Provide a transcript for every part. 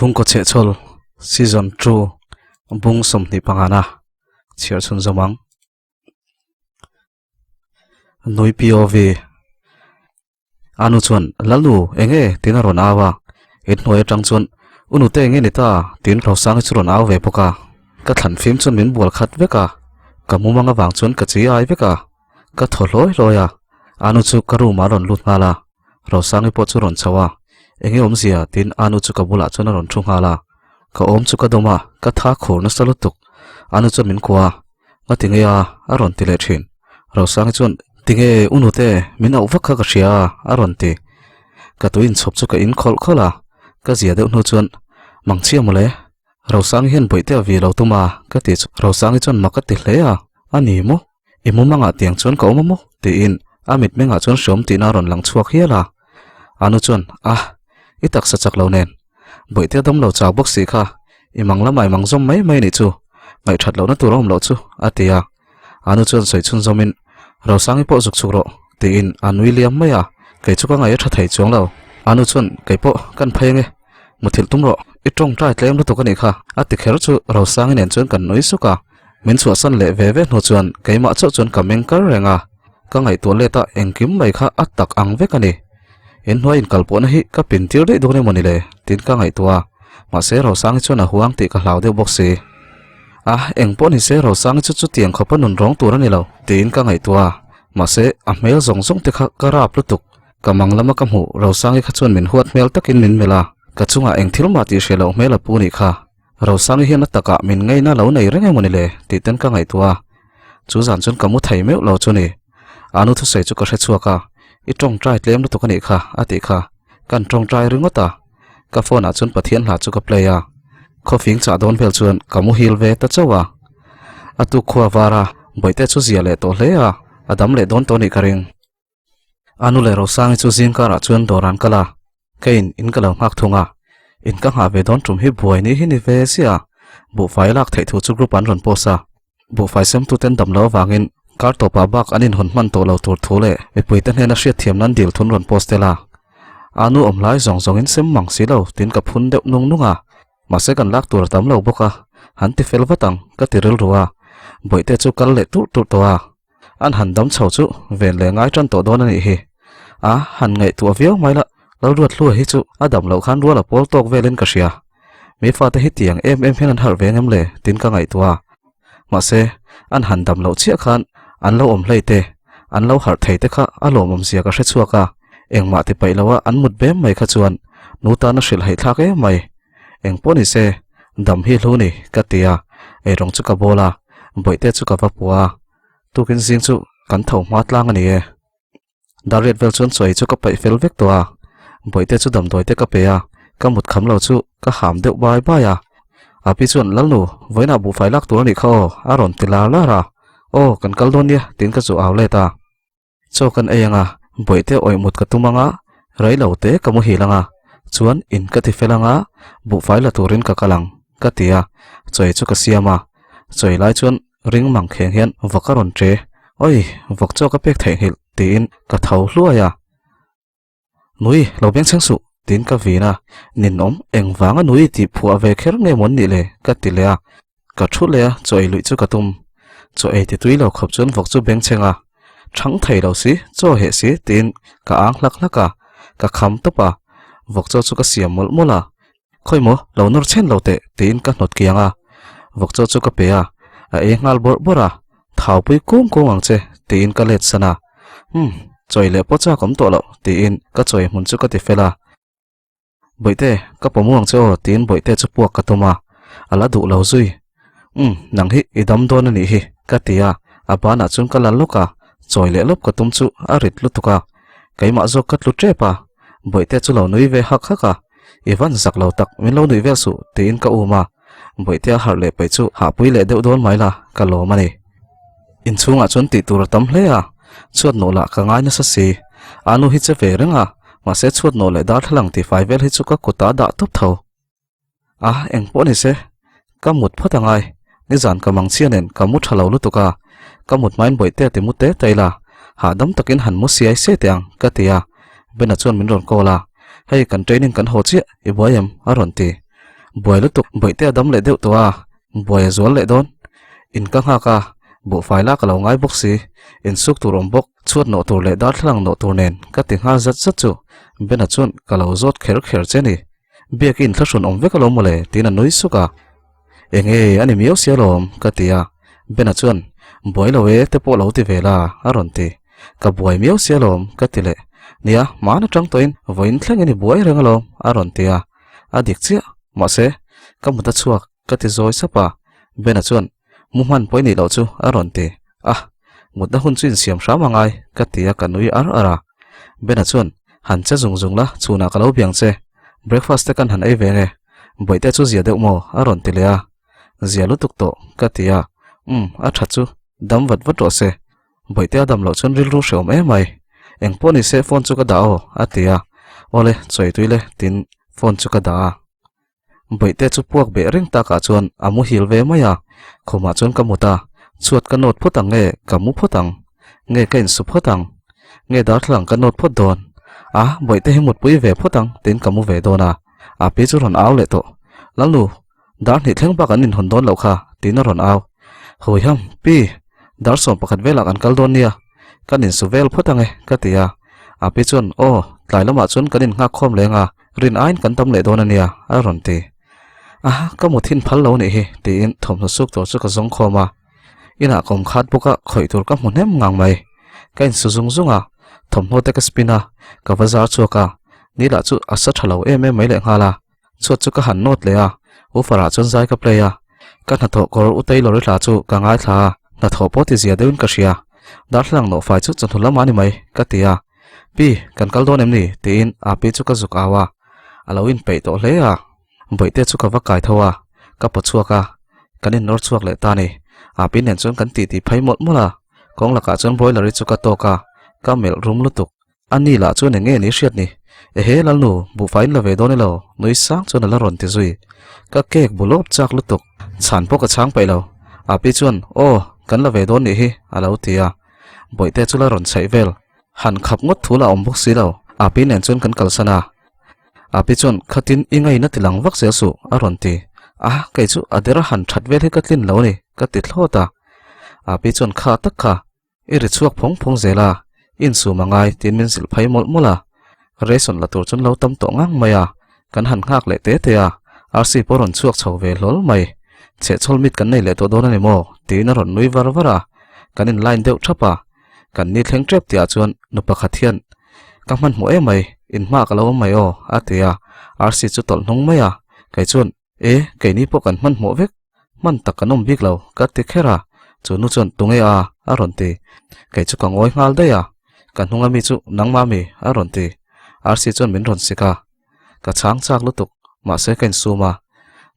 Chung ko che chol season 2 bung som ni pangana chiar chun zamang noi POV anu chuan lalu enge tinaron awa et noi tang chuan unu te enge nita tin ro sang churon aw ve poka ka thlan phim chun min bol khat veka ka mumanga wang chuan ka chi ai veka ka tholoi loya anu chu karu maron lut mala ro sang po churon chawa enge omzia tin anu chu ka bula chuna ron thung hala ka om chu ka doma ka tha khor na salutuk anu chu min kwa ma tingeya aron tile thin ro sang chun tinge unute min au vakha ka ria aron ti ka tuin chop chu ka in khol khola ka zia de nu chun mangchia mole ro sang hian boite vi lo tuma ka ti ro sang chun makati hleya ani mo imu manga tiang chun ka omo ti in amit menga chun som ti na ron lang chuak hiala anu chun itak sa chak lo nen boite dom lo chak box si kha imang lamai mangzom mai mai ni chu ngai that lo na turom lo chu atia anu chun soi chun zomin ro sangi po juk chukro ti in an William maya kai chu ka ngai tha thai chong lo anu chun kai po kan phenge muthil tumro itong trai tlem lo to ka ni kha ati kher chu ro sangi nen chun kan noi su ka min chu san le ve ve no chuan kai ma chu chun kameng kar renga ka ngai to le ta engkim mai kha atak ang ve ka ni in hoi in kalpo na hi ka pintir de done monile tin ka ngai tua ma se ro sang chu na huang ti ka hlau de box se eng po ni se ro sang chu chu tiang khopa nun rong tur ani lo tin ka ngai tua ma se a mel zong zong te kha kara plutuk kamang lama kam hu ro sang kha chun min huat mel takin min mela ka chunga eng thil ma ti shelo mela pu ni kha ro sang hi na taka min ngai na lo nei reng monile ti ten ka ngai tua chu zan chun kamu thai meu lo chu ni anu thu sei chu ka hre chuaka itong trai tlem lo to ka ni kha ati kha kan tong trai ringota ka phone a chun pathian hla chu ka playa khofing cha don vel chuan kamu hil ve ta chawa atu khwa wara boite chu zia le to hleya adam le don to ni karing anu le ro sang chu zin kara chuan doran kala kein in kala hak thunga in ka ha ve don tum hi buai ni hi ni ve sia bu fai lak thai thu chu group an ron posa bu fai sem tu ten dam lo wangin kar to pa bak anin hon man to lo tur thule e puitan hena hriat thiam nan dil thun ron postela anu omlai zong zong in sem mang si lo tin ka phun deuh nung nunga ma se kan lak tur tam lo boka han ti fel watang ka tiril ruwa boite chu kal le tu tu towa an han dam chho chu ven le ngai tran to don ani hi han ngai tu aviau mai la lo ruat lu hi chu adam lo khan ruala pol tok velen ka sia mi fa te hi tiang em henan har vengem le tin ka ngai tuwa ma se an han dam lo chia khan an lo om hleite an lo har theite kha alom om sia ka hre chuaka engma ti pailawa an mut bem mai kha chuan nuta na hril hei thlak e mai eng poni se dam hi hluni katia e rong chu ka bola boite chu ka vapua tukin zing chu kan thau ma tlang ani e daret vel chun choi chu ka pai fel vek towa boite chu dam doite ka peya ka mut kham lo chu ka ham deuh bai baya api chuan lalnu voina bu fai lak tur ni kho aron tilar lara kan kaldon ya tin ka chu aw leta cho kan eyanga boite oi mut ka tumanga rai lote kamu hilanga chuan in ka ti felanga bu fai la turin ka kalang ka tia choi chu ka siama choi lai chuan ring mang kheng hian vakaron tre oi vok cho ka pek thei hil tin ka thau hluaya nui lo beng chang su tin ka vina nin om eng wanga nui ti phua ve kher nge mon ni le ka ti le ka thu le choi lui chu ka tum cho e ti tui lo khop chun vok chu beng chenga thang thei lo si cho he si tin ka ang lak laka ka kham to pa vok cho chu ka siam mol mola khoi mo lo nor chen lo te tin ka not kianga vok cho chu ka pe a e ngal bor bora thau pui kum ko ang che tin ka let sana choi le po cha kom to lo tin ka choi mun chu ka ti fela boite ka pomuang cho tin boite chu puak ka toma ala du lo zui nang hi idam don ani hi katia abana chun kalan loka choi le lop ka tum chu arit lutuka kaima zo kat lu trepa boite chu lo nui ve hak haka evan zak lo tak min lo nui ve su tin ka uma boite har le pe chu ha pui le deu don mai la ka lo mani in chunga chun ti tur tam hle a chuat no la ka ngai na sa si anu hi che ve renga mà sẽ chuột nổ lại đát lăng thì phải vel hi chu ka kota da top thau eng po ni se ka mut phatangai ni zan ka mang chianen ka mut thalo lu tuka ka mut main boite te mute taila ha dam takin han mu siai se teang ka tia bena chuan min ron kola hei kan training kan ho chi i boyam aron ti boy lu tuk boite dam le deu towa boy zol le don in ka ha ka bộ phải la ka lo ngai box si in suk tu rom bok chuat no tur le dar thlang no tur nen ka ti nga zat zat chu bena chuan ka lo zot kher kher cheni biakin thashun om ve ka lo mole tina noi suka enge ani miau sia lom ka tia bena chuan boy lo we te po lo ti vela aron ti ka boy miau sia lom ka ti le nia mana tang toin voin thlang ani boy reng lo aron tia adik chia ma se ka muta chuak ka ti zoi sapa bena chuan muman poi ni lo chu aron ti muta hun chin siam sha mangai ka tia ka nui ara bena chuan han cha zung zung la chuna ka lo biang che breakfast te kan han ei ve nge boite chu zia deuh mo aron ti le a zia lu tuk to ka tia a tha chu dam wat wat ro se boite dam lo chun ril ru shom e mai eng poni se phone chu ka da o atia ole choi tuile tin phone chu ka da boite chu puak be ring ta ka chuan amu hil ve maya khoma chun ka muta chuat ka not photang nge ka mu photang nge kain su photang nge dar thlang ka not phot don boite hi mut pui ve photang tin ka mu ve dona pi chu ron aw le to lalu dar ni thleng pa kan in hon don lo kha tin ron aw hoi ham pi dar som pakhat vela kan kal don nia kan in su vel photang e ka tia pi chun tlai lama chun kan in nga khom lenga rin ain kan tam le don ania a ron ti ka mu thin phal lo ni hi tin thom no suk to chu ka zong khoma ina kom khat buka khoi tur ka munem ngang mai kain su zung zunga thom ho te ka spina ka bazar chuka nila chu asa thalo mai le ngala chu chu ka han not le u fara chon zai ka playa ka na tho kor u tei lori la chu ka ngai tha na tho po ti zia deun ka sia dar hlang no fai chu chon thula mani mai ka tia pi kan kal don em ni tin pi chu ka zuk awa alawin pe to hle boite chu ka va kai thawa ka po chuaka kanin nor chuak le ta ni pi nen chon kan ti phai mot mola kong la ka chon boy lari chu ka to ka mel rum lutuk ani la chu ne nge ni hriat ni he lal nu bu fain la ve don lo noi sang chon la ron ti zui ka kek bulop chak lutuk chan po ka chang pai lo pi chon kan la ve don ni hi alo tia boite chu la ron chai vel han khap ngot thula om bok si lo pi nen chon kan kal sana pi chon khatin ingai na tilang vak se su aron ti kai chu adera han that vel he ka tlin lo ni ka ti thlota pi chon kha tak kha iri chuak phong phong zela in su mangai tin min sil phai mol mola reson la tur chon lo tam to ngang maya kan han ngak le te te rc poron chuak chho ve lol mai che chol mit kan nei le to don ani mo ti na ron nui var vara kan in line deuh thapa kan ni thleng trep tia chuan nu pakhathian ka man mo e mai in ma ka lo mai atia rc chu tol hnong maya kai chuan kai ni po kan man mo vek man tak kanom bik lo ka ti khera chu nu chon tunge aron ti kai chu ka ngoi ngal da ya kan hnunga mi chu nangma mi aron ti rc chon min ron sika ka chang chak lutuk ma se kan suma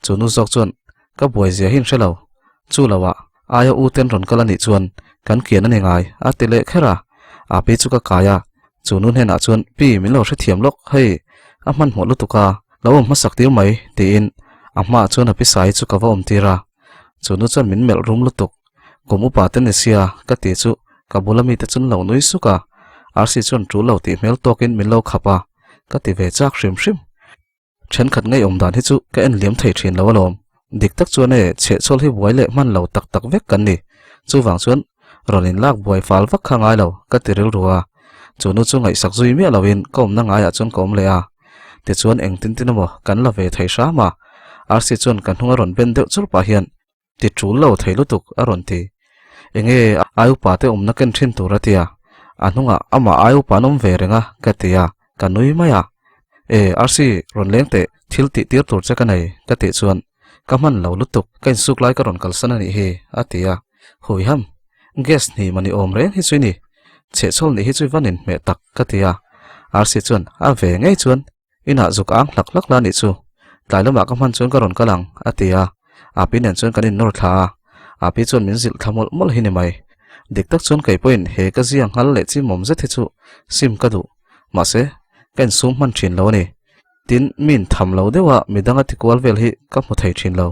chu nu jok chon ka boi zia hin shelo chu lawa aya u ten ron kala ni chuan kan kian ani ngai atile khera pi chu ka kaya chu nu hena chuan pi min lo hre thiam lok hei man mo lutuka lawom ma sak tiu mai tin amma chuan api sai chu ka vom tira chu nu chuan min mel rum lutuk komu pa ten sia ka ti chu ka bulami te chun lo nui suka rc chuan tru lo ti mel tokin min lo khapa ka ti ve chak hrim hrim then khat ngai om dan hi chu ka en liam thei thin lo lom dik tak chuan che chol hi buai le man lo tak tak vek kan ni chu wang chuan ronin lak buai fal vak khangai lo ka ti ril ruwa chu nu chu ngai sak zui mi lawin kom na ngai chuan kom le ti chuan eng tin tin mo kan la ve thei sha ma rc chuan kan hunga ron ben deuh chur pa hian ti chul lo thei lutuk aron ti enge ayu pa te omna ken thin turatia anunga ama ayu panom ve renga katia kanui maya rc ron lengte thil ti tir tur chakanai kati chuan kaman lo lutuk kain suk lai ka ron kalsana ni he atia hoi ham gas ni mani om ren hi chuini che chol ni hi chui vanin me tak katia rc chuan a ve ngei chuan ina zuk ang lak lak la ni chu tlailama ka man chuan ka ron kalang atia pi nen chuan kanin nor tha pi chuan min zil thamol mol hi ni mai dik tak chuan kai point he ka ziang hal le chi mom je the chu sim ka du ma se kan sum man thin lo ni tin min tham lo dewa midanga tikwal vel hi ka mu thei thin lo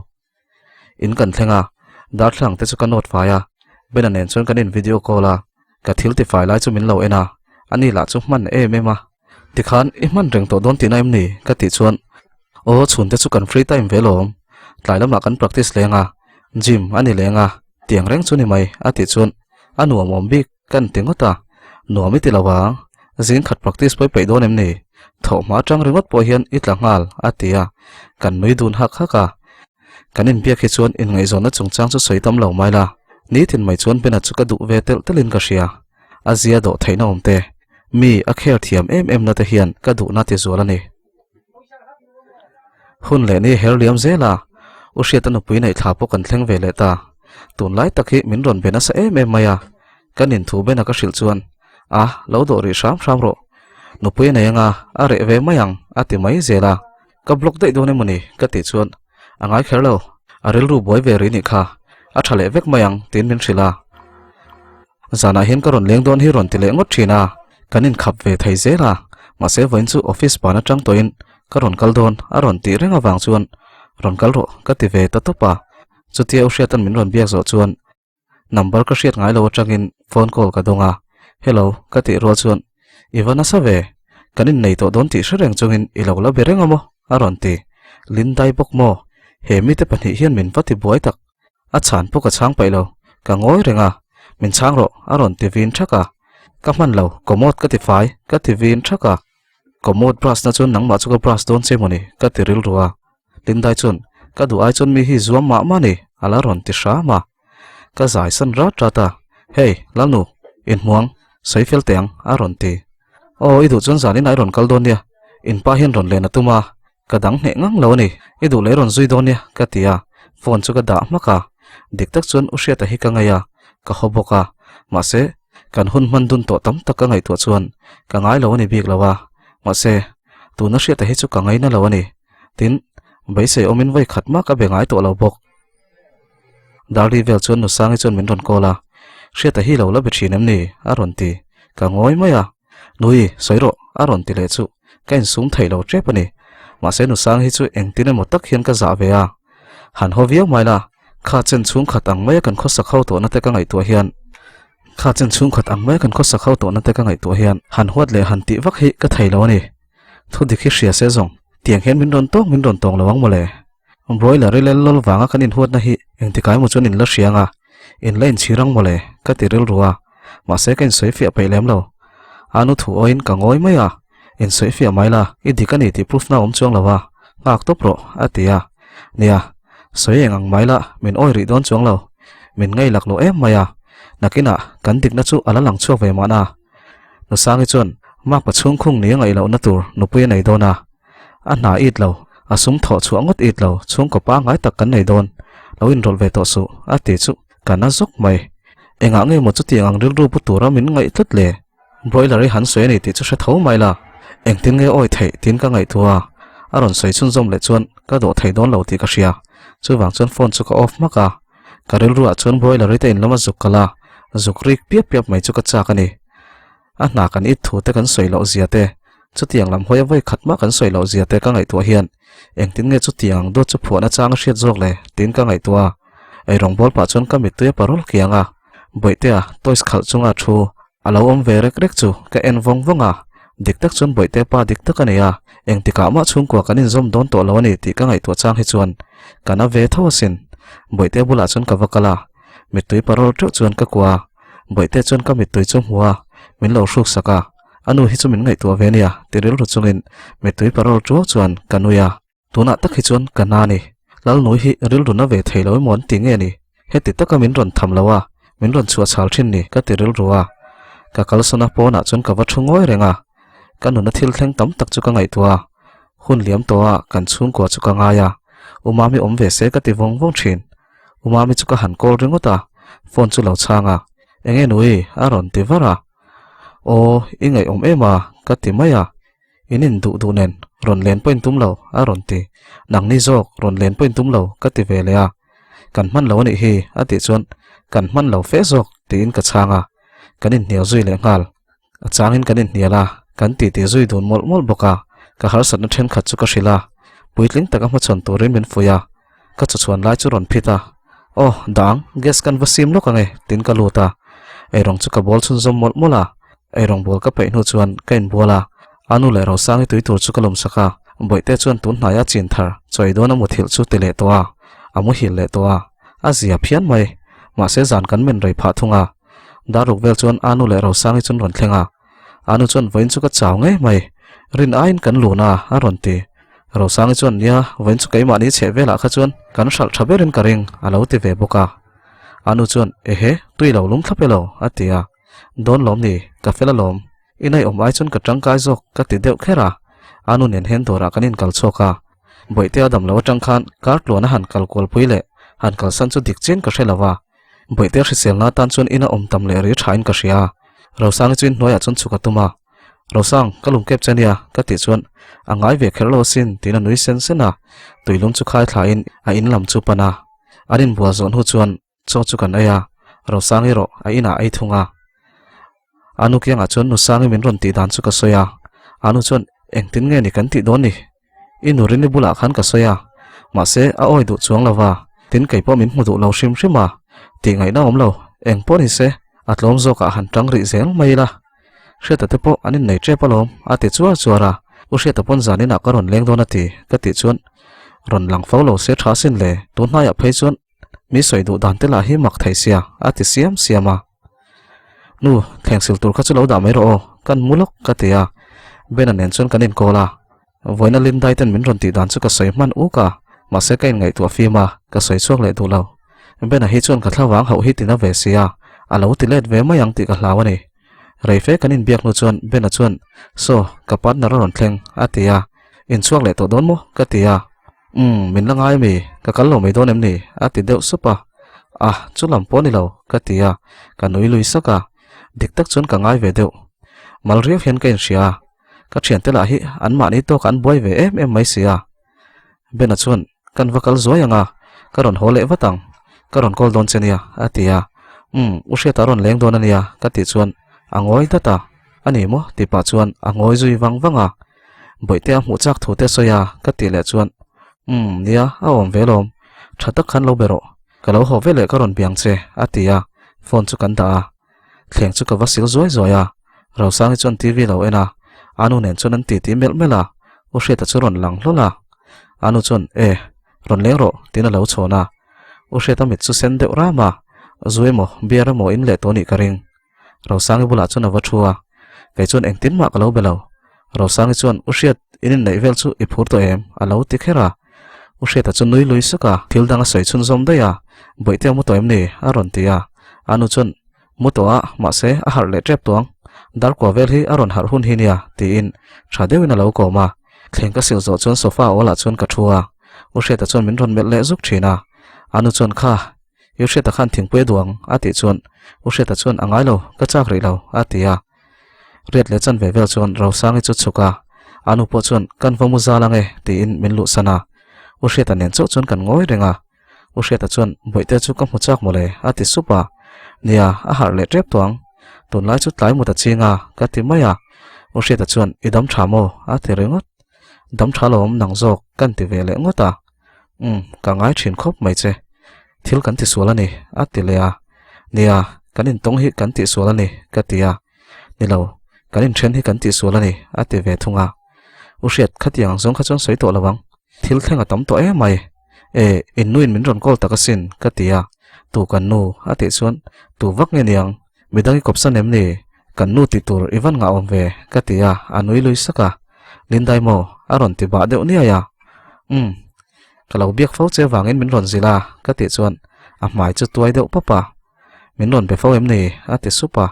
in kan thlenga dar thlang te chu kan not faya bena nen chon kan in video call a ka thil ti fai lai chu min lo ena ani la chu man mema tikhan i man reng to don tin aim ni ka ti chuan o chhun te chu kan free time velom tlailam la kan practice lenga gym ani lenga tiang reng chu ni mai ati chuan anu mom bik kan tingota nuami ti lawa zin khat practice poi pe don em ni tho ma tang ringot po hian itlangal atia kan noi dun hak haka kanin bia khi chuan in ngai zona chungchang chu soitam lo mai la ni thin mai chuan bena chu ka du ve tel telin ka ria azia do theina omte mi a kher thiam em na te hian ka du na te zolani hun le ni herliam zela u hriat anu pui nei thla po kan thleng ve le ta tun lai takhi min ron bena sa em maya kanin thu bena ka hril chuan a lo do ri sham ro nu pui nei anga a re ve mayang ati mai zela ka block dei do ne mani ka ti chuan angai kherlo aril ru boy ve ri ni kha a thale vek mayang tin min thrila zana hin ka ron leng don hi ron ti le ngot thina kanin khap ve thei zela ma se voin chu office pana tang toin ka ron kal don a ron ti renga wang chuan ron kal ro ka ti ve ta topa chutia u hriat an min ron biak zo chuan number ka hriat ngai lo atangin phone call ka donga hello ka ti ro chuan ivana save kanin nei to don ti shreng chungin ilola berenga mo a ron ti lin dai bok mo he mi te pani hian min vati buai tak a chan pu ka chang pailo ka ngoi renga min chang ro a ron ti vin thaka ka man lo komot ka ti fai ka ti vin thaka komot brush na chun nang ma chu ka brush don che moni ka ti ril ruwa lin dai chun ka du ai chun mi hi zuam ma ma ni ala ron ti sha ma ka zai san ra trata hey lalnu in muang sei fel teng a ron ti o idu chun zanin ai ron kal don nia in pa hian ron le na tuma kadang ne ngang lo ni idu le ron zui don nia ka tia phone chu ka da maka dik tak chun u hriat a hi ka ngaya ka hoboka ma se kan hun man dun to tam tak ka ngai to chuan ka ngai lo ni bik lawa ma se tu na hriat a hi chu ka ngai na lo ni tin bai se omin vai khat ma ka be ngai to lo bok dali vel chun nu sangi chun min ron kola hriat a hi lo la be thin em ni a ron ti ka ngoi maya nui soiro a ron ti le chu kain sum thei lo trep ani ma se nu sang hi chu engtin mo tak hian ka za ve a han ho viau mai la kha chen chung khatang mai kan kho sakhau to na te ka ngai to hian kha chen chung khatang mai kan kho sakhau to na te ka ngai to hian han huat le han ti vak hi ka thei lo ni thu dikhi hria se zong tiang hian min ron tong lawang mole broiler rile lol wanga kanin huat na hi engti kai mo chun in la hrianga in line chirang mole ka ti ril ruwa ma se kain soi fi pai lem lo anu thu oin ka ngoi mai a in soi fi mai la I dikani ti proof na om chuang lawa ngak to pro atia nia soi engang mai la min oi ri don chuang lo min ngai lak lo em maya nakina kan dik na chu ala lang chuak ve ma na no sangi chun mak pa chung khung ni ngai lo na tur nu pui nei dona a na it lo asum tho chu angot it lo chung ko pa ngai tak kan nei don lo in rol ve to su ati chu kana zok mai enga ngai mo chu tiang ril ru pu tura min ngai tlat le broiler ri han soi nei ti chu sa tho mai la eng tin nge oi thei tin ka ngai tua aron soi chun zom le chuan ka do thei don lo ti ka ria chu wang chuan phone chu ka off maka ka ril ru a chuan broiler ri te in lama zuk kala zuk rik piap piap mai chu ka cha ka ni a na kan it thu te kan soi lo zia te chu tiang lam hoi voi khat ma kan soi lo zia te ka ngai tua hian eng tin nge chu tiang do chu phona chang hriat zok le tin ka ngai tua ai rong bol pa chuan ka mi tuya parol kianga boite a toys khal chunga thu alo om ve rek rek chu ka en vong vonga dik tak chun boite pa dik tak ania eng tika ma chung kwa kanin zom don to lo ni ti ka ngai tua chang hi chuan kana ve thawasin boite bula chun ka vakala mitui parol tru chuan ka kwa boite chun ka mitui chu huwa min lo shruk saka anu hi chu min ngai tua ve nia tiril ru chungin mitui parol chu chuan kanuya tuna tak hi chuan kana ni lal noi hi ril ru na ve theiloi mon ti nge ni heti taka min ron tham lawa min ron chua chal thin ni ka tiril ruwa ka kalsona pona chun ka va thungoi renga kanu na thil thleng tam tak chu ka ngai tua hun liam to a kan chung ko chu ka ngaya umami om ve se ka ti vong vong thin umami chu ka han kol ringota phone chu lo changa enge nui aron ti vara o ingai om ema ka ti maya inin du nen ron len point tum lo aron ti nang ni jok ron len point tum lo ka ti ve le a kan man lo ni hi ati chon kan man lo fe jok tin ka changa kanin nial zui le ngal achangin kanin niala kan ti ti zui dun mol boka ka har sat na then khat chu ka hrila puitling taka ma chon turin min fuya ka chu chuan lai chu ron phita oh dang gas kan vasim lo ka nge tin ka luta ei rong chu ka bol chun zom mol mola ei rong bol ka pe nu chuan kain bola anu le ro sang tui tur chu ka lom saka boite chuan tun hnaya chin thar choi dona mu thil chu tile towa amu hil le towa azia phian mai ma se zan kan men rei pha thunga daruk vel chuan anu le ro sang chun ron thlenga anu chuan voin chu ka chaw nge mai rin ain kan luna a ron ti ro sang chuan nia voin chu kai ma ni che vela kha chuan kan sal thaberin karing alo ti ve boka anu chuan ehe tui lo lum thlapelo atia don lom ni ka fela lom inai omai chun ka tangkai jok ka ti deuh khera anu nen hen dora kanin kal choka boite adam lo tangkhan kar tlona han kal kol puile han kal san chu dik chen ka hrelawa boite hrisel na tan chun ina om tam le ri thain ka ria ro sang chin noya chun chuka tuma ro sang kalum kep chania ka ti chuan angai ve kherlo sin tina nui sen sena tuilum chu khai thlain a in lam chu pana arin bua zon hu chuan cho chu kan aya ro sang ro a ina ai thunga anu kyang a chon nu sang min ron ti dan chu ka soya anu chon engtin nge ni kan ti don ni inurin ni bula khan ka soya ma se a oi du chuang lawa tin kai po min mu du lo shim shima ti ngai na om lo eng po ni se atlom zo ka han tang ri zel mai la hriata te po anin nei tre palom ati chuar chuara u hriata pon zanin a karon leng don ati ka ti chuan ron lang fo lo se tha sin le tu hnaya phei chuan mi soi du dan te la hi mak thai sia ati siam siama nu thengsil tur kha chu lo da mai ro kan mulok ka tia bena nen chon kanin kola voina lin dai ten min ron ti dan chu ka soi man u ka ma se kain ngai tu afima ka soi chuak le du lo bena hi chon ka thlawang ho hi tina ve sia alo ti let ve mayang ti ka hlawani reife kanin biak nu chuan bena chuan so ka pat na ron thleng atia in chuak le to don mo ka tia min langai mi ka kal lo mai don em ni ati deuh supa chu lam po ni lo ka tia ka nui lui saka dik tak chun ka ngai ve deuh mal riau hian kain ria ka thian te la hi an ma ni to kan boi ve em mai sia bena chuan kan vakal zoyanga ka ron hole watang ka ron kol don chenia atia u hria taron leng don ania ka ti chuan angoi data ani mo ti pa chuan angoi zui wanga boite a mu chak thu te soya ka ti le chuan nia a om velom thatak khan lo bero ka lo ho vele ka ron biang che atia phone chu kan da thleng chu ka vasil zoi zoya ro sang chon tv lo ena anu nen chon an ti ti mel mela u hria ta chu ron lang hlola anu chon ron leng ro tina lo chona u hria ta mit chu sen deuh rama zuemo biara mo in le toni karing ro sang bula chuna wa thua ke chon engtin ma ka lo belo ro sang chon u hriat inin nei vel chu i phur to em alo ti khera u hriat ta chu nui lui saka thil danga soi chun zom daya boite mu to em ni a ron tia anu chon mu to a ma se a har le trep tuang dar ko vel hi a ron har hun hi nia ti in thadeu in alo ko ma thleng ka sil zo chon sofa ola chon ka thua u hriat ta chon min ron mel le zuk thina anu chon kha yu hriat ta khan thingpui duang ati chon u hriat ta chon angai lo ka chak ri lo atia riat le chan ve vel chon ro sang chu chuka anu po chon kan vamu zalange ti in min lu sana u hriat ta nen chu chon kan ngoi renga u hriat ta chon boite chu ka mu chak mole ati supa nia a har le trep tuang tun lai chu tlai mu ta chinga ka ti maya u hriat ta chon idam thamo ati rengot dam thalom nang jok kan ti ve le ngota ka ngai thin khop mai che thil kan ti sualani ati lea nia kanin tong hi kan ti sualani ka tia nilo kanin then hi kan ti sualani ati ve thunga u hriat khatiang zong kha chon soi to lawang thil thenga tam to mai in nuin min ron kol takasin ka tia tu kan nu ati chuan tu vak nge niang midangi kopsan em ni kan nu ti tur iwan nga om ve ka tia anui lui saka lindai mo aron ti ba deuh ni aya kalau biak fau che wangin min ron zila ka ti chuan a hmai chu tuai deuh papa min ron pe fau em ni ati supa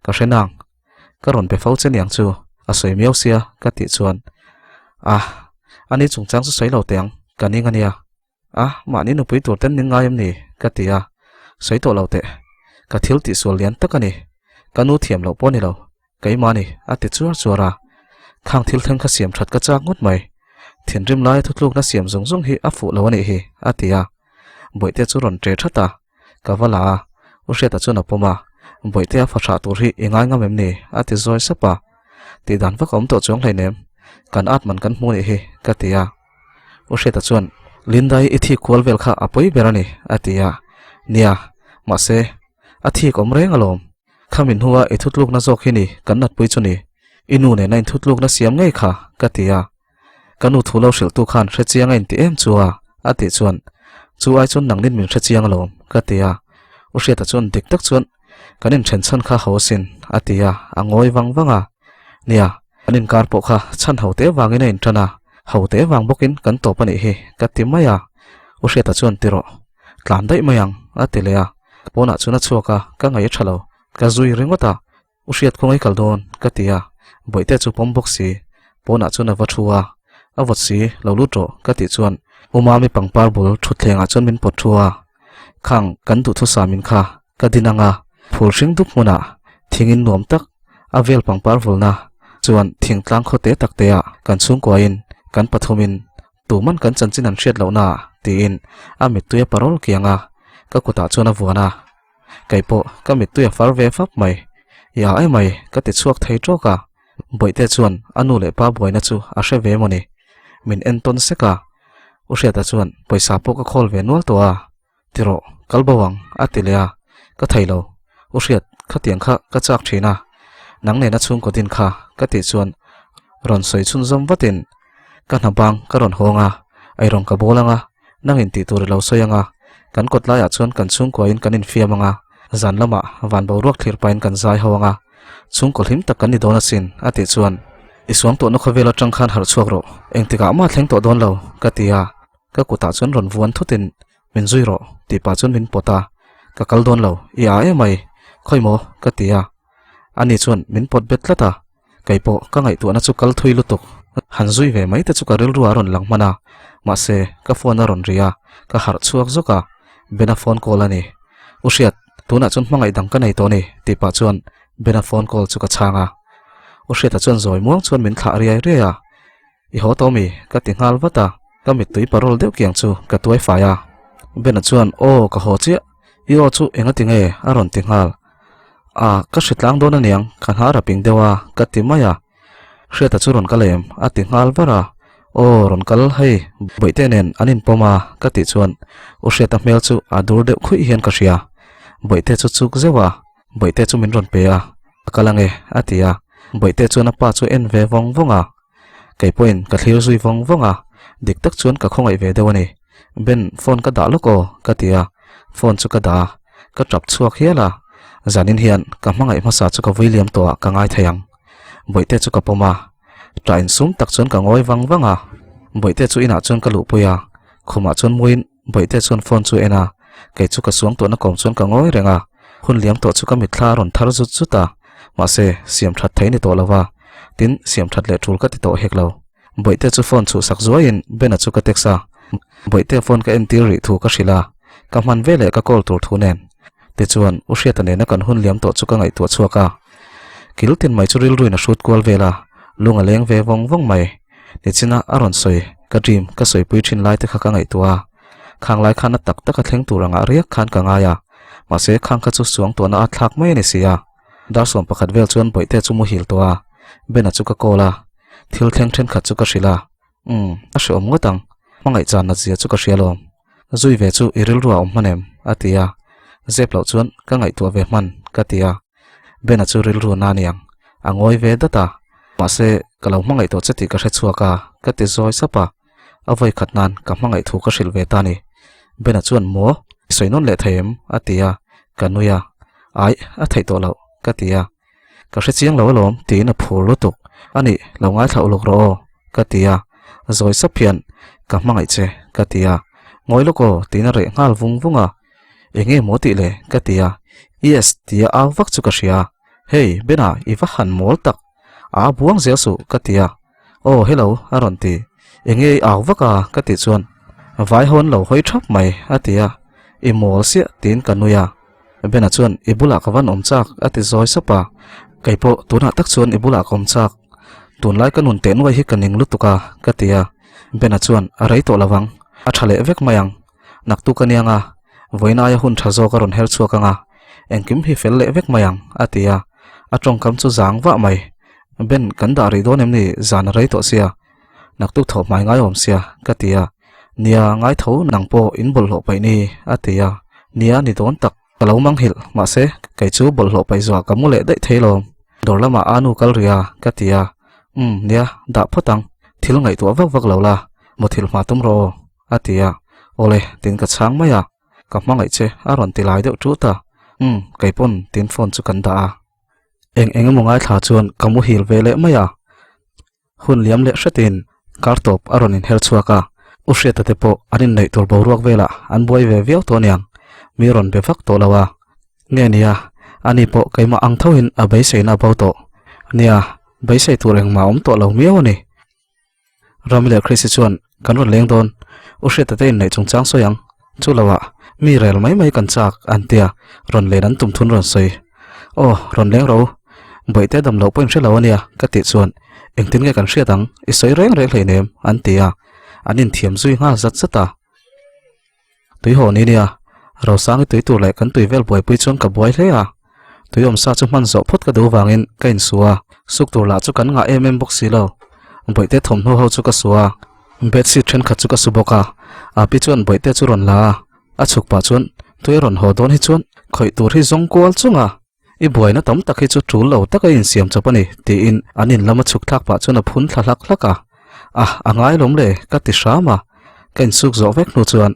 ka hrenang ka ron pe fau che niang chu a soi miau sia ka ti chuan ani chungchang chu soi lo teng kaning ania mani nu pui tur ten ning ngai em ni ka tia soi to lo te ka thil ti sual lian takani kanu thiam lo poni lo kai mani ati chuar chuara khang thil thang kha siam that ka chak ngot mai thian rim lai thutluk na siam zung zung hi afu lo ani hi atia boite chu ron tre thata ka wala u hriat ta chuna poma boite a fatha tur hi ingai ngam em ni ati zoi sapa ti dan vak om to chong lai nem kan at man kan mu ni hi ka tia u she ta chuan lindai ithi khol vel kha apoi berani atia nia ma se athi kom reng alom khamin huwa ithutluk na zok hini kan nat pui chuni inu ne nain thutluk na siam ngai kha ka tia kanu thulo shil tu khan hre chiang in ti em chuwa ati chuan chu ai chun nangnin min hre chiang alom ka tia u she ta chuan dik tak chuan kanin then chan kha hosin atia angoi wangwanga nia anin kar po kha chan hote wangin in tana hote wang bokin kan to pani hi ka timaya u she ta chuan tiro tlan dai mayang atilea pona chuna chuaka ka ngai thalo ka zui ringota u shiat khongai kaldon ka tia boite chu pom boxi pona chuna wathua awat si lolutro ka ti chuan umami pangpar bul thutlenga chon min pothua khang kan du thu samin kha ka dinanga phul hring dup muna thingin nuam tak avel pangpar vulna chuan thingtlang khote takteya kan chung koin kan pathumin tuman kan chanchin an hriat lona tiin amit tuya parol kianga ka kuta chuna vuana kaipo ka mit tuya farve fap mai ya ai mai ka ti chuak thei troka boite chuan anu le pa boina chu a hre ve moni min enton seka u hria ta chuan paisa po ka khol ve nual to a tiro kalbawang atilea ka thailo u hriat khatiang kha ka chak thina nang ne na chung ko din kha ka ti chuan ron soi chun zom watin ka nabang ka ron honga ai rong ka bolanga nangin ti tur lo soyanga kan kotlaya chuan kan chung ko in kanin fiamanga zan lama van bo ruak thlir pain kan zai hawanga chung ko hlim tak kan ni dona sin ati chuan iswang to no khavela tang khan har chuak ro engtika ma thleng to don lo ka tia ka kuta chuan ron vuan thutin min zui ro ti pa chuan min pota ka kal don lo ya e mai khoimo ka tia ani chuan min pot betlata kaipo ka ngai tu na chu kal thui lutuk han zui ve mai te chu ka ril ruwa ron langmana ma se ka phone ron ria ka har chuak zoka bena phone call ani ushiat tuna chun mangai dang ka nei to ni ti pa chuan bena phone call chu ka changa ushiat chuan zoi muang chuan min thla riai ria I ho to mi ka tingal wata ka mit tui parol deuh kiang chu ka tuai faya bena chuan o ka ho chia I o chu enga tinge aron tingal a ka hritlang don aniang khan ha raping dewa ka timaya hriata chu ron kalem a tingal wara o ron kal hei boite nen anin poma ka ti chuan u hriata mel chu a dur deuh khui hian ka hria boite chu chuk zewa boite chu min ron pe a kalange atia boite chu na pa chu en ve wong wonga kai point ka thlir zui wong wonga dik tak chuan ka khongai ve dewani ben phone ka da loko ka tia phone chu ka da ka trap chuak hiala zanin hian ka mangai masa chu ka William to ka ngai thayang boite chu ka poma train sum tak chuan ka ngoi wang wanga boite chu ina chuan ka lu puya khuma chuan muin boite chuan phone chu ena kai chu ka suang to na kom chuan ka ngoi renga hun liam to chu ka mitthla ron thar zu chuta ma se siam that thaini to lawa tin siam that le thul ka ti to heklo boite chu phone chu sak zuain bena chu ka teksa boite phone ka entry thu ka shila ka man vele ka call tur thu nen te chuan u hriata ne na kan hun liam to chu ka ngai tu chuaka kiltin mai chu ril ruina shoot kwal vela lunga leng ve wong wong mai ni china aron soi ka dream ka soi pui thin lai te kha ka ngai tua khang lai khana tak tak ka thleng turanga riak khan ka ngaya ma se khang ka chu suang to na a thlak mai ni sia dar som pakhat vel chuan boite chu mu hil towa bena chu ka kola thil thleng then khat chu ka shila a shom ngotang mangai chan na zia chu ka hrialom zui ve chu iril ruwa om manem atia zeplo chuan ka ngai tu ve man ka tia bena chu ril ru na niang angoi ve data ma se kalau mangai to chati ka hre chuaka ka ti zoi sapa avai khatnan ka mangai thu ka hril ve ta ni bena chuan mo soinon le them atia kanuya ai a thai to lo ka tia ka hre chiang lo lom ti na phur lutuk ani lo ngai thau lok ro ka tia zoi sapian ka mangai che ka tia ngoi loko ti na re ngal vung vunga enge moti le ka tia yes tia a vak chu ka hria hey bena iwa han mol tak a buang zel su ka tia oh hello aron ti enge aw vaka ka ti chuan vai hon lo hoi thap mai atia I mol sia tin kanuya bena chuan ibula kawan omchak ati zoi sapa kaipo tuna tak chuan ibula komchak tun lai kanun ten wai hi kaning lutuka ka tia bena chuan arai to lawang a thale vek mayang naktu kanianga voina ya hun thazo karon hel chuakanga engkim hi fel le vek mayang atia atong kam chu zang wa mai ben kan da ri don em ni zan rei to sia nak tu tho mai ngai om sia ka tia nia ngai tho nang po in bol lo pai ni atia nia ni don tak kalo mang hil ma se kai chu bol lo pai zwa kamule dai thailom dor lama anu kal ria ka tia nia da photang thil ngai to vak vak lo la mo thil ma tum ro atia ole tin ka chang maya ka mangai che aron tilai deuh chu ta kai pon tin phone chu kan da eng mongai thla chuan kamu hil vele maya hun liam le hretin kartop aron in hel chuaka usheta te po anin nei tor boruak vela an boi ve viau to niang miron be vak to lawa nge nia ani po kaima ang thoin a bei seina bo to nia bei sei tureng ma om to lo miaw ni ramile khrisi chuan kanron leng don usheta te nei chungchang soyang chulawa mi rel mai kan chak antia ron lenan tum thun ron soi ron leng ro boite dam lo poin shela wania ka ti chuan engtin nge kan hriatang i soi reng hleinem antia anin thiam zui nga zat zata tui ho ni nia ro sang tui tu lai kan tui vel boi pui chuan ka boi hle a tui om sa chu man zo phot ka do wangin kain suwa suk tur la chu kan nga box si lo boite thom no ho chu ka suwa bet si then kha chu ka suboka a pi chuan boite chu ron la a chuk pa chuan tui ron ho don hi chuan khoi tur hi zong kwal chunga i boina tam takhi chu tul lo taka in siam chapani ti in anin lama chuk thak pa chuna phun thlak thlaka angai lom le ka ti shama kan suk zo vek nu chuan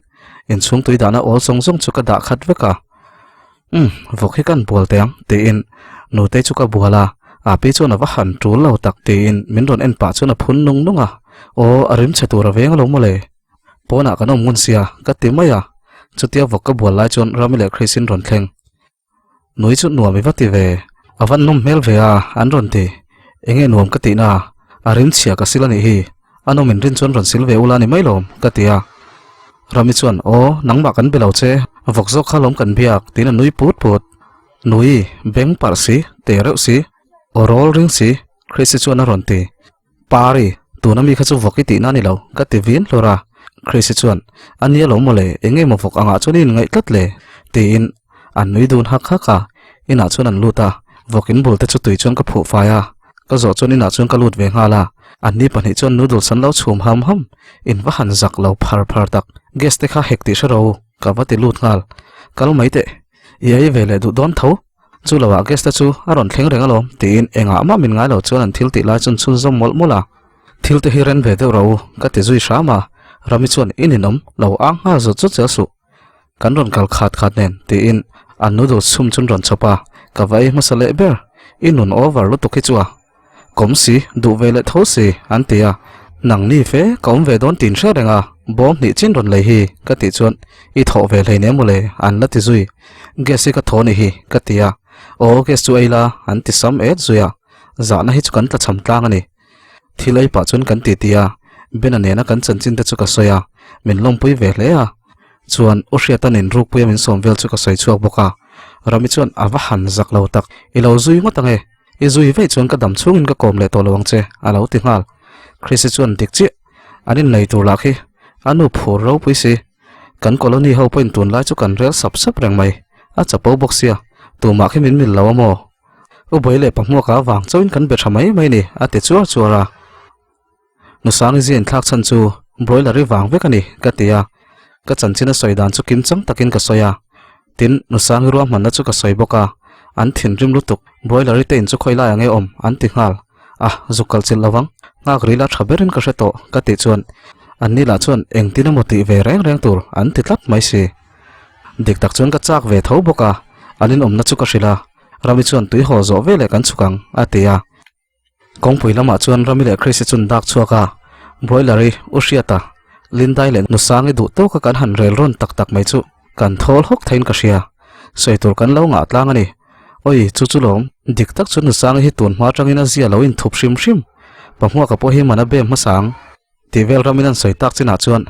in chung tui dana ol song song chu ka da khat veka vokhi kan bol teng ti in nu te chu ka buala a pi chuna wa han tul lo tak ti in min ron en pa chuna phun nung nunga arim chatura veng lo mole pona kanom mun sia ka ti maya chutia vok ka bol lai chon ramile khrisin ron thleng noi chu nuam mi vati ve avan num mel ve an ron ti enge nuam ka ti na arin chia ka silani hi anom in rin chon ron sil ve ulani mailom ka tia rami chuan nangma kan belo che vok zo khalom kan biak tin nui put nui beng par si te reu si orol ring si khrisi chuan ron ti pari tunami kha chu voki ti na ni lo ka ti vin lora khrisi chuan ania lo mole enge mo vok anga chunin ngai tlat le ti in an nui dun hak khaka ina chuan an luta vokin bul te chu tui chuan ka phu faya ka zo chuan ina chuan ka lut ve ngala an ni pani chuan noodle san lo chhum ham in wa han zak lo phar tak gas te kha hekti sharo ka wati lut ngal kal mai te yei vele du don tho chu lawa gas ta chu aron thleng reng alom tin enga ma min ngai lo chuan an thil ti la chun chun zom mol mola thil te hi ren ve de ro ka te zui shama rami chuan ininom lo ang ha zo chu chu kan ron kal khat nen ti in an noodle sum chun ron chopa ka vai masale ber inun over lo to kichua komsi du vele thosi antia nang ni fe kom ve don tin sha renga bom ni chin ron lei hi ka ti chuan i tho ve lei ne mole an la ti zui gesi ka thoni hi ka tia ges chu aila an ti sam et zuya za na hi chu kan ta cham tlang ani thilai pa chun kan ti tia bena ne na kan chan chin te chu ka soya min lom pui ve le chuan ushiatan in ruk pui min som vel chu ka soi chuak boka rami chuan awa han zak lo tak i lo zui ngo tange i zui ve chuan ka dam chungin ka kom le to lawang che alo ti ngal khrisi chuan dik chi anin nei tur lakhi anu phur ro pui si kan colony ho point tun lai chu kan rel sap reng mai a chapo boxia tu ma khi min mil lawa mo u boile pahmo ka wang chawin kan be thamai mai ni a te chuar chuara nu sang zin thak chan chu broiler ri wang ve kani ka tia ka chanchina soidan chu kim chang takin ka soya tin nu sang ruam man na chu ka soi boka an thin rim lutuk broiler te in chu khoila ange om an ti ngal zukal chil lawang nga grila thaberin ka hreto ka ti chuan an ni la chuan engtina moti ve reng tur an ti tlat mai si dik tak chuan ka chak ve tho boka anin om na chu ka hrila rami chuan tui ho zo ve le kan chukang atia kongpui lama chuan rami le khrisi chun dak chuaka broiler ri ushiata lindai le nu sangi du to ka kan han rel ron tak mai chu kan thol hok thein ka ria soitur kan lo nga tlang ani oi chu lom dik tak chu nu sang hi tun ma tangina zia lo in thup shim pahmo ka po hi mana be ma sang tivel raminan soitak china chuan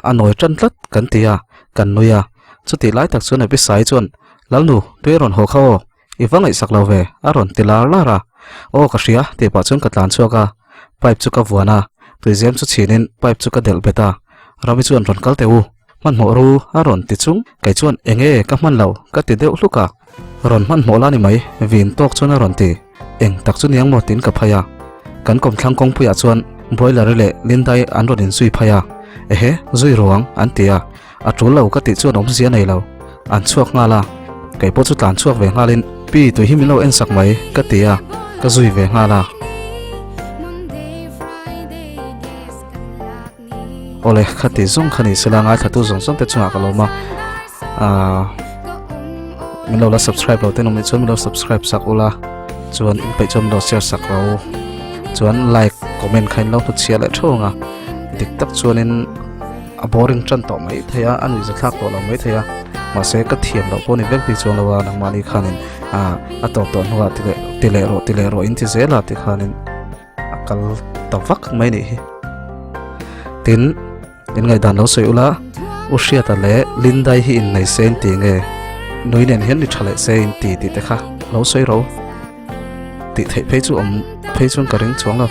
anoi tran tlat kan tia kan nuya chu ti lai tak chuan abi sai chuan lalnu tuiron ho khaw iwangai saklo ve aron tilar lara ka ria te pa chuan ka tlan chuaka pipe chu ka vuana tuizem chu chinin pipe chu ka del beta rami chuan ron kal teu man mo ru aron ti chung kai chuan enge ka man lo ka ti deuh hluka ron man mo la ni mai vin tok chuan aron ti eng tak chu niang mo tin ka phaya kan kom thlang kong puya chuan boiler le lindai an ron in sui phaya ehe zui roang an tia a tul lo ka ti chuan om zia nei lo an chuak nga la kai po chu tlan chuak ve ngalin pi tu hi mi lo en sak mai ka tia ka zui ve nga la ole khati zong khani selanga thatu zong zong te chunga ka lo ma mi lo la subscribe lo te no mi chuan mi lo subscribe sak ula chuan in pe chom lo share sak lo chuan like comment khain lo tu chia la thonga dik tak chuan in a boring chan to mai thaya anui za thak to lo mai thaya ma se ka thiam lo poni vel pi chuan lawa nang mani khanin a to to nuwa tile ro in ti zela ti khanin akal tawak mai ni hi tin in ngai dan lo soi ula ushia ta le lindai hi in nei sen ti nge noinen hian ni thale se in ti te kha lo soi ro ti thei pe chu om pe chuan ka ring chuang lo